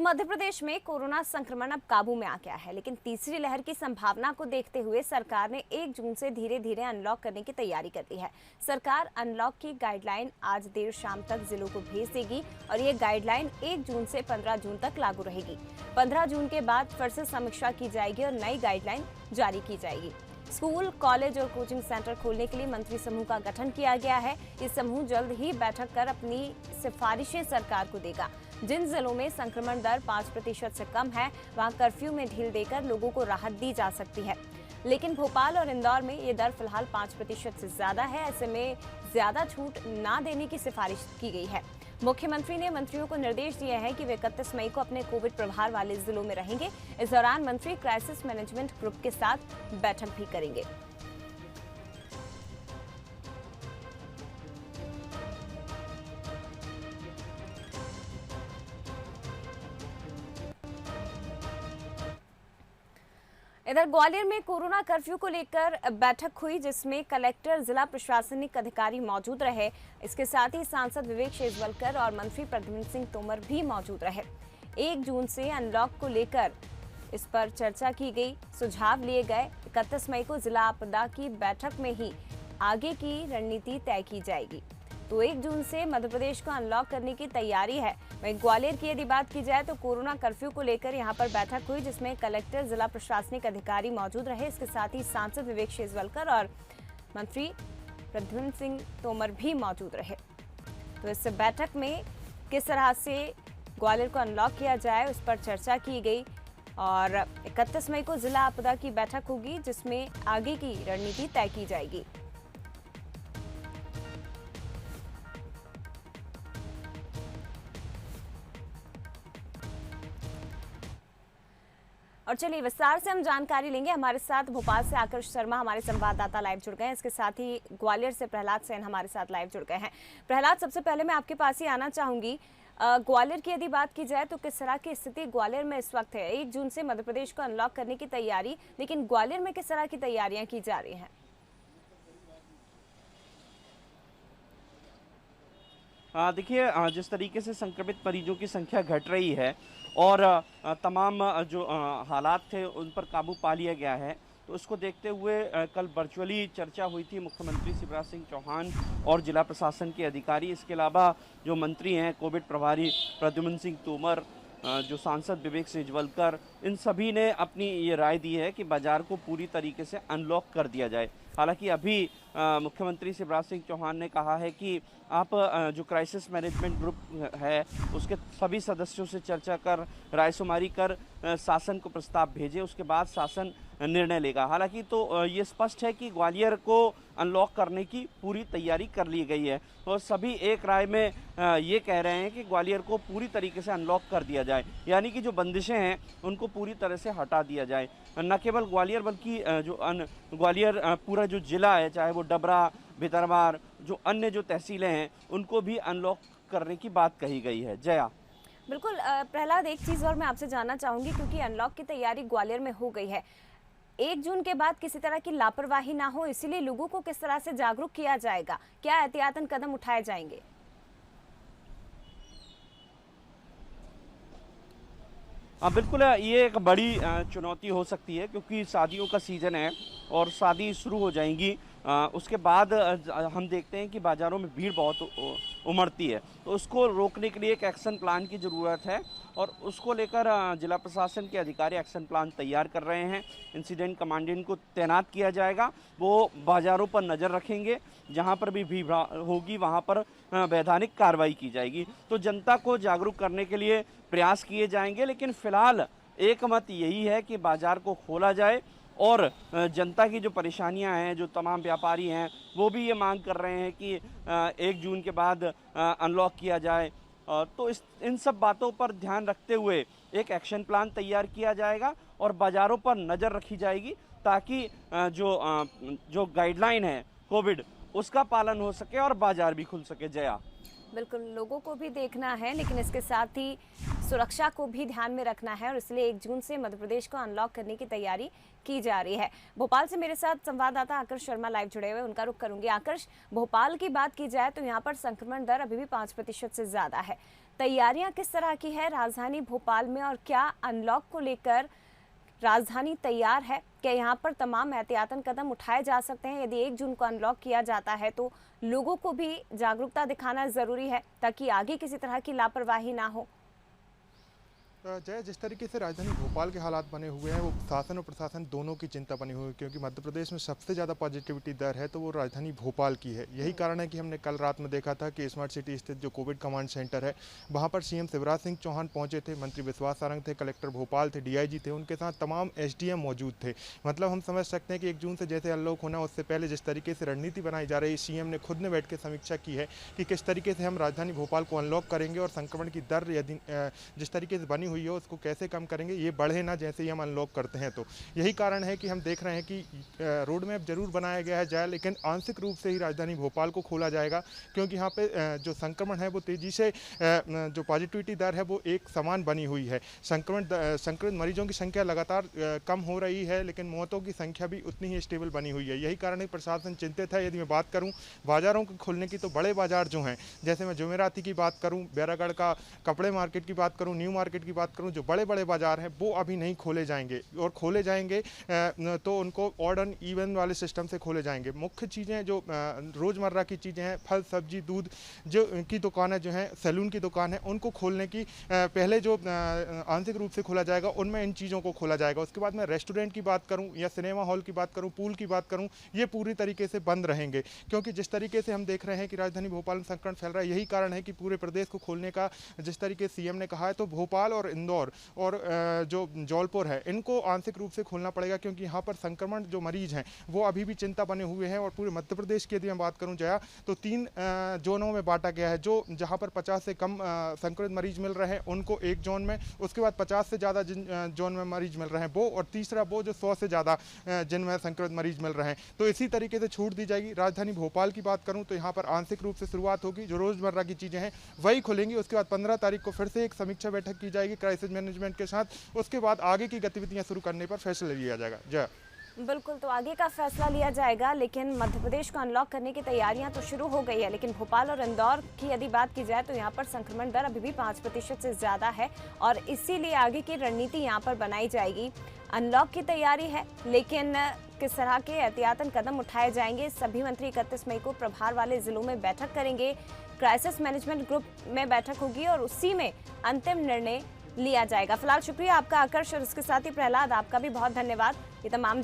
मध्य प्रदेश में कोरोना संक्रमण अब काबू में आ गया है, लेकिन तीसरी लहर की संभावना को देखते हुए सरकार ने 1 जून से धीरे धीरे अनलॉक करने की तैयारी कर दी है। सरकार अनलॉक की गाइडलाइन आज देर शाम तक जिलों को भेज देगी और ये गाइडलाइन 1 जून से 15 जून तक लागू रहेगी। 15 जून के बाद फिर से समीक्षा की जाएगी और नई गाइडलाइन जारी की जाएगी। स्कूल, कॉलेज और कोचिंग सेंटर खोलने के लिए मंत्री समूह का गठन किया गया है। ये समूह जल्द ही बैठक कर अपनी सिफारिशें सरकार को देगा। जिन जिलों में संक्रमण दर 5% से कम है, वहां कर्फ्यू में ढील देकर लोगों को राहत दी जा सकती है, लेकिन भोपाल और इंदौर में ये दर फिलहाल 5% से ज्यादा है। ऐसे में ज्यादा छूट ना देने की सिफारिश की गई है। मुख्यमंत्री ने मंत्रियों को निर्देश दिए हैं कि वे 31 मई को अपने कोविड प्रभार वाले जिलों में रहेंगे। इस दौरान मंत्री क्राइसिस मैनेजमेंट ग्रुप के साथ बैठक भी करेंगे। इधर ग्वालियर में कोरोना कर्फ्यू को लेकर बैठक हुई, जिसमें कलेक्टर, जिला प्रशासनिक अधिकारी मौजूद रहे। इसके साथ ही सांसद विवेक शेजवलकर और मंत्री प्रद्युम्न सिंह तोमर भी मौजूद रहे। 1 जून से अनलॉक को लेकर इस पर चर्चा की गई, सुझाव लिए गए। 31 मई को जिला आपदा की बैठक में ही आगे की रणनीति तय की जाएगी। तो 1 जून से मध्य प्रदेश को अनलॉक करने की तैयारी है। वहीं ग्वालियर की यदि बात की जाए तो कोरोना कर्फ्यू को लेकर यहां पर बैठक हुई, जिसमें कलेक्टर, जिला प्रशासनिक अधिकारी मौजूद रहे। इसके साथ ही सांसद विवेक शेजवलकर और मंत्री प्रद्युम्न सिंह तोमर भी मौजूद रहे। तो इस बैठक में किस तरह से ग्वालियर को अनलॉक किया जाए उस पर चर्चा की गई और 31 मई को जिला आपदा की बैठक होगी, जिसमें आगे की रणनीति तय की जाएगी। और चलिए विस्तार से हम जानकारी लेंगे। हमारे साथ भोपाल से आकर्ष शर्मा हमारे संवाददाता लाइव जुड़ गए हैं। इसके साथ ही ग्वालियर से प्रहलाद सेन हमारे साथ लाइव जुड़ गए हैं। प्रहलाद, सबसे पहले मैं आपके पास ही आना चाहूंगी। ग्वालियर की यदि बात की जाए तो किस तरह की स्थिति ग्वालियर में इस वक्त है? 1 जून से मध्य प्रदेश को अनलॉक करने की तैयारी, लेकिन ग्वालियर में किस तरह की तैयारियां की जा रही हैं? देखिए, जिस तरीके से संक्रमित मरीजों की संख्या घट रही है और तमाम जो हालात थे उन पर काबू पा लिया गया है, तो उसको देखते हुए कल वर्चुअली चर्चा हुई थी मुख्यमंत्री शिवराज सिंह चौहान और जिला प्रशासन के अधिकारी। इसके अलावा जो मंत्री हैं कोविड प्रभारी प्रद्युम्न सिंह तोमर, जो सांसद विवेक शेजवलकर, इन सभी ने अपनी ये राय दी है कि बाजार को पूरी तरीके से अनलॉक कर दिया जाए। हालांकि अभी मुख्यमंत्री शिवराज सिंह चौहान ने कहा है कि आप जो क्राइसिस मैनेजमेंट ग्रुप है उसके सभी सदस्यों से चर्चा कर, रायशुमारी कर शासन को प्रस्ताव भेजें, उसके बाद शासन निर्णय लेगा। हालांकि तो ये स्पष्ट है कि ग्वालियर को अनलॉक करने की पूरी तैयारी कर ली गई है और सभी एक राय में ये कह रहे हैं कि ग्वालियर को पूरी तरीके से अनलॉक कर दिया जाए, यानी कि जो बंदिशें हैं उनको पूरी तरह से हटा दिया जाए। न केवल ग्वालियर बल्कि ग्वालियर पूरा जो जिला है, चाहे वो डबरा, भितरवार, जो अन्य जो तहसीलें हैं उनको भी अनलॉक करने की बात कही गई है। जया। बिल्कुल प्रहलाद, एक चीज और मैं आपसे जानना चाहूंगी, क्योंकि अनलॉक की तैयारी ग्वालियर में हो गई है। 1 जून के बाद किसी तरह की लापरवाही ना हो, इसीलिए लोगों को किस तरह से जागरूक किया जाएगा? क्या एहतियातन कदम उठाए जाएंगे? बिल्कुल, ये एक बड़ी चुनौती हो सकती है क्योंकि शादियों का सीज़न है और शादी शुरू हो जाएंगी। उसके बाद हम देखते हैं कि बाज़ारों में भीड़ बहुत उमड़ती है, तो उसको रोकने के लिए एक एक्शन प्लान की ज़रूरत है और उसको लेकर जिला प्रशासन के अधिकारी एक्शन प्लान तैयार कर रहे हैं। इंसिडेंट कमांडेंट को तैनात किया जाएगा, वो बाज़ारों पर नज़र रखेंगे, जहां पर भी भीड़ होगी वहां पर वैधानिक कार्रवाई की जाएगी। तो जनता को जागरूक करने के लिए प्रयास किए जाएंगे, लेकिन फिलहाल एक मत यही है कि बाज़ार को खोला जाए और जनता की जो परेशानियां हैं, जो तमाम व्यापारी हैं वो भी ये मांग कर रहे हैं कि 1 जून के बाद अनलॉक किया जाए। तो इन सब बातों पर ध्यान रखते हुए एक एक्शन प्लान तैयार किया जाएगा और बाज़ारों पर नज़र रखी जाएगी ताकि जो गाइडलाइन है कोविड, उसका पालन हो सके और बाज़ार भी खुल सके। जया। बिल्कुल, लोगों को भी देखना है, लेकिन इसके साथ ही सुरक्षा को भी ध्यान में रखना है और इसलिए 1 जून से मध्य प्रदेश को अनलॉक करने की तैयारी की जा रही है। भोपाल से मेरे साथ संवाददाता आकर्ष शर्मा लाइव जुड़े हुए, उनका रुख करूंगी। आकर्ष, भोपाल की बात की जाए तो यहाँ पर संक्रमण दर अभी भी 5% से ज्यादा है। तैयारियां किस तरह की है राजधानी भोपाल में और क्या अनलॉक को लेकर राजधानी तैयार है? क्या यहाँ पर तमाम एहतियातन कदम उठाए जा सकते हैं? यदि 1 जून को अनलॉक किया जाता है तो लोगों को भी जागरूकता दिखाना जरूरी है ताकि आगे किसी तरह की लापरवाही ना हो। जय, जिस तरीके से राजधानी भोपाल के हालात बने हुए हैं वो शासन और प्रशासन दोनों की चिंता बनी हुई है, क्योंकि मध्य प्रदेश में सबसे ज़्यादा पॉजिटिविटी दर है तो वो राजधानी भोपाल की है। यही कारण है कि हमने कल रात में देखा था कि स्मार्ट सिटी स्थित जो कोविड कमांड सेंटर है वहाँ पर सीएम शिवराज सिंह चौहान पहुँचे थे, मंत्री विश्वास सारंग थे, कलेक्टर भोपाल थे, डीआईजी थे, उनके साथ तमाम एसडीएम मौजूद थे। मतलब हम समझ सकते हैं कि 1 जून से जैसे अनलॉक होना उससे पहले जिस तरीके से रणनीति बनाई जा रही है, सीएम ने खुद ने बैठ के समीक्षा की है कि किस तरीके से हम राजधानी भोपाल को अनलॉक करेंगे और संक्रमण की दर यदि जिस तरीके से बनी हुई है उसको कैसे कम करेंगे, ये बढ़े ना जैसे ही हम अनलॉक करते हैं। तो यही कारण है कि हम देख रहे हैं कि रोड मैप जरूर बनाया गया है जाए, लेकिन आंशिक रूप से ही राजधानी भोपाल को खोला जाएगा, क्योंकि यहाँ पे जो संक्रमण है वो तेजी से जो पॉजिटिविटी दर है वो एक समान बनी हुई है। संक्रमित मरीजों की संख्या लगातार कम हो रही है, लेकिन मौतों की संख्या भी उतनी ही स्टेबल बनी हुई है। यही कारण है प्रशासन चिंतित है। यदि मैं बात करूँ बाजारों के खुलने की, तो बड़े बाजार जो हैं, जैसे मैं जुमेराती की बात करूँ, बैरागढ़ का कपड़े मार्केट की बात करूँ, न्यू मार्केट की बात करूँ, जो बड़े बड़े बाजार हैं वो अभी नहीं खोले जाएंगे, और खोले जाएंगे तो उनको ऑड एंड इवन वाले सिस्टम से खोले जाएंगे। मुख्य चीज़ें जो रोज़मर्रा की चीज़ें हैं, फल सब्जी दूध जो की दुकानें जो हैं, सैलून की दुकान है, उनको खोलने की पहले जो आंशिक रूप से खोला जाएगा उनमें इन चीज़ों को खोला जाएगा। उसके बाद मैं रेस्टोरेंट की बात करूँ या सिनेमा हॉल की बात करूँ, पूल की बात करूँ, ये पूरी तरीके से बंद रहेंगे, क्योंकि जिस तरीके से हम देख रहे हैं कि राजधानी भोपाल में संक्रमण फैल रहा है, यही कारण है कि पूरे प्रदेश को खोलने का जिस तरीके से सीएम ने कहा है, तो भोपाल और इंदौर और जो जौलपुर है इनको आंशिक रूप से खोलना पड़ेगा, क्योंकि यहाँ पर संक्रमण जो मरीज हैं वो अभी भी चिंता बने हुए हैं। और पूरे मध्य प्रदेश की यदि मैं बात करूँ जया, तो 3 जोनों में बांटा गया है। जो जहाँ पर 50 से कम संक्रमित मरीज मिल रहे हैं उनको एक जोन में, उसके बाद 50 से ज़्यादा जिन जोन में मरीज मिल रहे हैं वो, और तीसरा वो जो 100 से ज़्यादा जिनमें संक्रमित मरीज मिल रहे हैं, तो इसी तरीके से छूट दी जाएगी। राजधानी भोपाल की बात करूँ तो यहाँ पर आंशिक रूप से शुरुआत होगी, जो रोज़मर्रा की चीज़ें हैं वही खुलेंगी। उसके बाद 15 तारीख को फिर से एक समीक्षा बैठक की जाएगी क्राइसिस मैनेजमेंट के साथ। उसके बाद आगे की गतिविधियां शुरू करने पर फैसला लिया जाएगा। जय। बिल्कुल, तो आगे का फैसला लिया जाएगा, लेकिन मध्य प्रदेश को अनलॉक करने की तैयारियां तो शुरू हो गई है। लेकिन भोपाल और इंदौर की यदि बात की जाए तो यहाँ पर संक्रमण दर अभी भी 5% से ज़्यादा है और इसीलिए आगे की रणनीति यहाँ पर बनाई जाएगी। अनलॉक की तैयारी है, लेकिन किस तरह के एहतियातन कदम उठाए जाएंगे? सभी मंत्री 31 मई को प्रभार वाले जिलों में बैठक करेंगे। क्राइसिस मैनेजमेंट ग्रुप में बैठक होगी और उसी में अंतिम निर्णय लिया जाएगा। फिलहाल शुक्रिया आपका आकर्ष, और इसके साथ ही प्रहलाद आपका भी बहुत धन्यवाद। ये तमाम